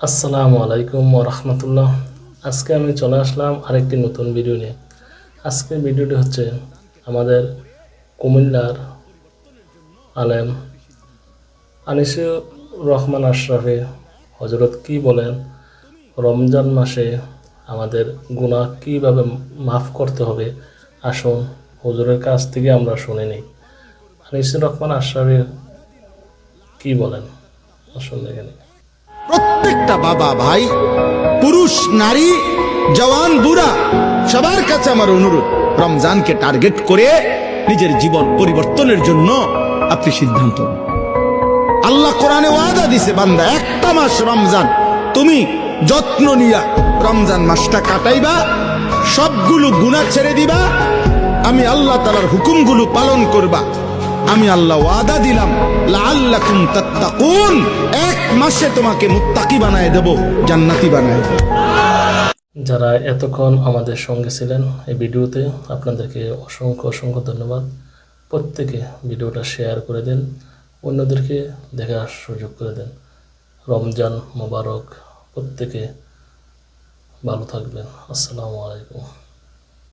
আসসালামু আলাইকুম ওয়া রাহমাতুল্লাহ। আজকে আমি চলে আসলাম আরেকটি নতুন ভিডিও নিয়ে। আজকের ভিডিওটি হচ্ছে আমাদের কুমিল্লার আলেম আনিসুর রহমান আশরাফি হযরত কি বলেন, রমজান মাসে আমাদের গুনাহ কিভাবে মাফ করতে হবে। আসুন হুজুরের কাছ থেকে আমরা শুনে নিই আনিসুর রহমান আশরাফি কি বলেন। আসুন দেখে নিই। প্রত্যেকটা বাবা, ভাই, পুরুষ, নারী, জওয়ান, বুড়া সবার কাছে আমার অনুরোধ, রমজানকে টার্গেট করে নিজের জীবন পরিবর্তনের জন্য আপনি সিদ্ধান্ত নিন। আল্লাহ কোরআনে ওয়াদা দিছে, বান্দা একটা মাস রমজান তুমি যত্ন নিয়া রমজান মাসটা কাটাইবা, সবগুলো গুনাহ ছেড়ে দিবা, আমি আল্লাহ তাআলার হুকুমগুলো পালন করবা। আমি আল্লাহ ওয়াদা দিলাম, লাআল্লাকুম তাত্তাকুন, এক মাসে তোমাকে মুত্তাকি বানায় দেব, জান্নাতি বানায় দেব। যারা এতক্ষণ আমাদের সঙ্গে ছিলেন এই ভিডিওতে, আপনাদেরকে অসংখ্য অসংখ্য ধন্যবাদ। প্রত্যেকে ভিডিওটা শেয়ার করে দেন, অন্যদেরকে দেখার সুযোগ করে দেন। রমজান মোবারক, প্রত্যেকে ভালো থাকবেন। আসসালামু আলাইকুম।